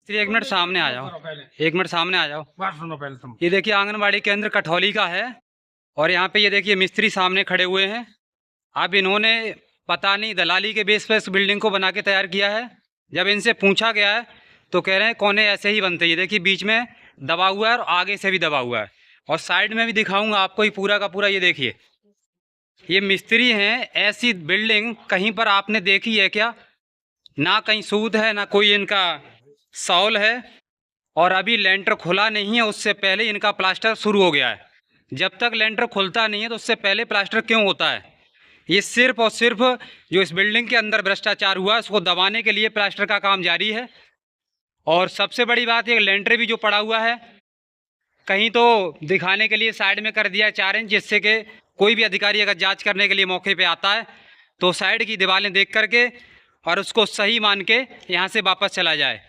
एक मिनट सामने आ जाओ, एक मिनट सामने आ जाओ। बात सुनो पहले तुम। ये देखिए आंगनबाड़ी केंद्र कठौली का है और यहाँ पे ये देखिए मिस्त्री सामने खड़े हुए हैं। अब इन्होंने पता नहीं दलाली के बेस पर इस बिल्डिंग को बना के तैयार किया है। जब इनसे पूछा गया है तो कह रहे हैं कोने ऐसे ही बनते हैं। ये देखिए बीच में दबा हुआ है और आगे से भी दबा हुआ है और साइड में भी दिखाऊंगा आपको। ये पूरा का पूरा ये देखिए, ये मिस्त्री हैं। ऐसी बिल्डिंग कहीं पर आपने देखी है क्या? ना कहीं सूद है ना कोई इनका सौल है। और अभी लेंटर खुला नहीं है, उससे पहले इनका प्लास्टर शुरू हो गया है। जब तक लेंटर खुलता नहीं है तो उससे पहले प्लास्टर क्यों होता है? ये सिर्फ और सिर्फ जो इस बिल्डिंग के अंदर भ्रष्टाचार हुआ है उसको दबाने के लिए प्लास्टर का काम जारी है। और सबसे बड़ी बात ये लेंटर भी जो पड़ा हुआ है कहीं तो दिखाने के लिए साइड में कर दिया है 4 इंच, जिससे कि कोई भी अधिकारी अगर जांच करने के लिए मौके पे आता है तो साइड की दीवारें देख करके और उसको सही मान के यहाँ से वापस चला जाए।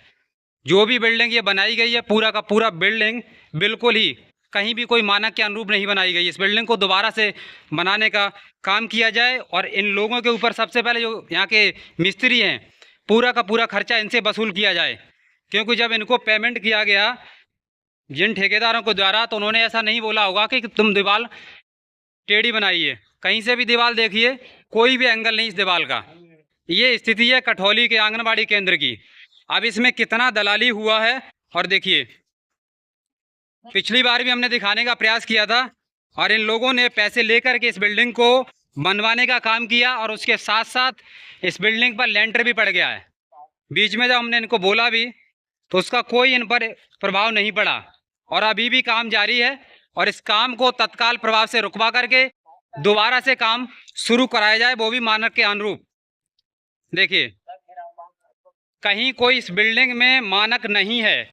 जो भी बिल्डिंग ये बनाई गई है पूरा का पूरा बिल्डिंग बिल्कुल ही कहीं भी कोई मानक के अनुरूप नहीं बनाई गई। इस बिल्डिंग को दोबारा से बनाने का काम किया जाए और इन लोगों के ऊपर सबसे पहले जो यहाँ के मिस्त्री हैं पूरा का पूरा खर्चा इनसे वसूल किया जाए। क्योंकि जब इनको पेमेंट किया गया जिन ठेकेदारों के द्वारा तो उन्होंने ऐसा नहीं बोला होगा कि तुम दीवार टेढ़ी बनाइए। कहीं से भी दीवार देखिए, कोई भी एंगल नहीं इस दीवार का। ये स्थिति है कठौली के आंगनबाड़ी केंद्र की। अब इसमें कितना दलाली हुआ है और देखिए, पिछली बार भी हमने दिखाने का प्रयास किया था और इन लोगों ने पैसे लेकर के इस बिल्डिंग को बनवाने का काम किया और उसके साथ साथ इस बिल्डिंग पर लेंटर भी पड़ गया है। बीच में जब हमने इनको बोला भी तो उसका कोई इन पर प्रभाव नहीं पड़ा और अभी भी काम जारी है और इस काम को तत्काल प्रभाव से रुकवा करके दोबारा से काम शुरू कराया जाए, वो भी मानक के अनुरूप। देखिए कहीं कोई इस बिल्डिंग में मानक नहीं है।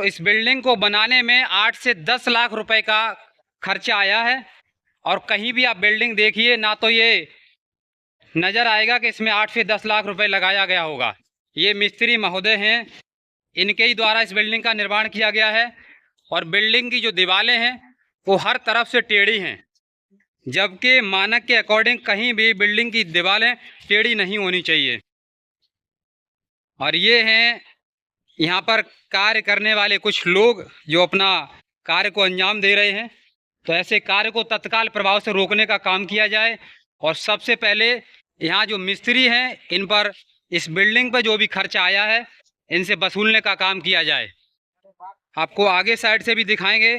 इस बिल्डिंग को बनाने में 8 से 10 लाख रुपए का खर्चा आया है और कहीं भी आप बिल्डिंग देखिए ना तो ये नज़र आएगा कि इसमें 8 से 10 लाख रुपए लगाया गया होगा। ये मिस्त्री महोदय हैं, इनके ही द्वारा इस बिल्डिंग का निर्माण किया गया है और बिल्डिंग की जो दीवारें हैं वो हर तरफ से टेढ़ी हैं, जबकि मानक के अकॉर्डिंग कहीं भी बिल्डिंग की दीवारें टेढ़ी नहीं होनी चाहिए। और ये हैं यहाँ पर कार्य करने वाले कुछ लोग जो अपना कार्य को अंजाम दे रहे हैं। तो ऐसे कार्य को तत्काल प्रभाव से रोकने का काम किया जाए और सबसे पहले यहाँ जो मिस्त्री हैं इन पर इस बिल्डिंग पर जो भी खर्चा आया है इनसे वसूलने का काम किया जाए। आपको आगे साइड से भी दिखाएंगे।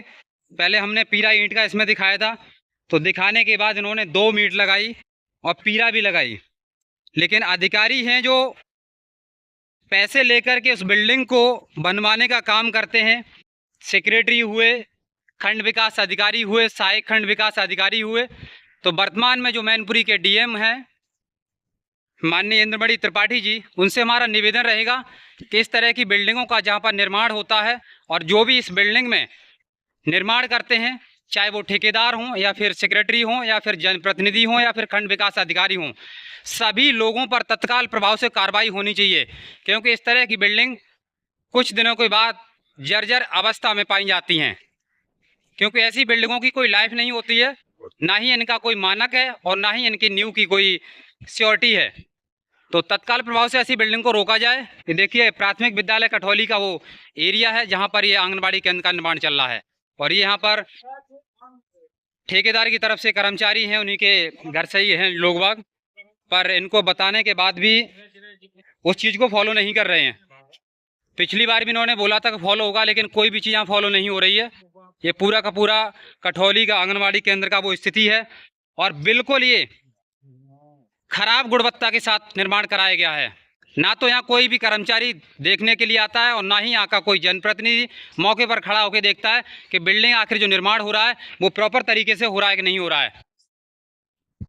पहले हमने पीरा ईंट का इसमें दिखाया था, तो दिखाने के बाद इन्होंने 2 मीट लगाई और पीरा भी लगाई। लेकिन अधिकारी हैं जो पैसे लेकर के उस बिल्डिंग को बनवाने का काम करते हैं। सेक्रेटरी हुए, खंड विकास अधिकारी हुए, सहायक खंड विकास अधिकारी हुए। तो वर्तमान में जो मैनपुरी के डीएम हैं माननीय इंद्रमणि त्रिपाठी जी, उनसे हमारा निवेदन रहेगा कि इस तरह की बिल्डिंगों का जहाँ पर निर्माण होता है और जो भी इस बिल्डिंग में निर्माण करते हैं, चाहे वो ठेकेदार हों या फिर सेक्रेटरी हों या फिर जनप्रतिनिधि हों या फिर खंड विकास अधिकारी हों, सभी लोगों पर तत्काल प्रभाव से कार्रवाई होनी चाहिए। क्योंकि इस तरह की बिल्डिंग कुछ दिनों के बाद जर्जर अवस्था में पाई जाती हैं। क्योंकि ऐसी बिल्डिंगों की कोई लाइफ नहीं होती है, ना ही इनका कोई मानक है और ना ही इनकी न्यू की कोई सिक्योरिटी है। तो तत्काल प्रभाव से ऐसी बिल्डिंग को रोका जाए। ये देखिए प्राथमिक विद्यालय कठौली का वो एरिया है जहाँ पर ये आंगनबाड़ी केंद्र का निर्माण चल रहा है और ये यहाँ पर ठेकेदार की तरफ से कर्मचारी हैं, उन्हीं के घर से ही हैं लोग बाग, पर इनको बताने के बाद भी उस चीज़ को फॉलो नहीं कर रहे हैं। पिछली बार भी इन्होंने बोला था कि फॉलो होगा, लेकिन कोई भी चीज़ यहाँ फॉलो नहीं हो रही है। ये पूरा का पूरा कठौली का आंगनबाड़ी केंद्र का वो स्थिति है और बिल्कुल ये खराब गुणवत्ता के साथ निर्माण कराया गया है। ना तो यहाँ कोई भी कर्मचारी देखने के लिए आता है और ना ही यहाँ का कोई जनप्रतिनिधि मौके पर खड़ा होकर देखता है कि बिल्डिंग आखिर जो निर्माण हो रहा है वो प्रॉपर तरीके से हो रहा है कि नहीं हो रहा है।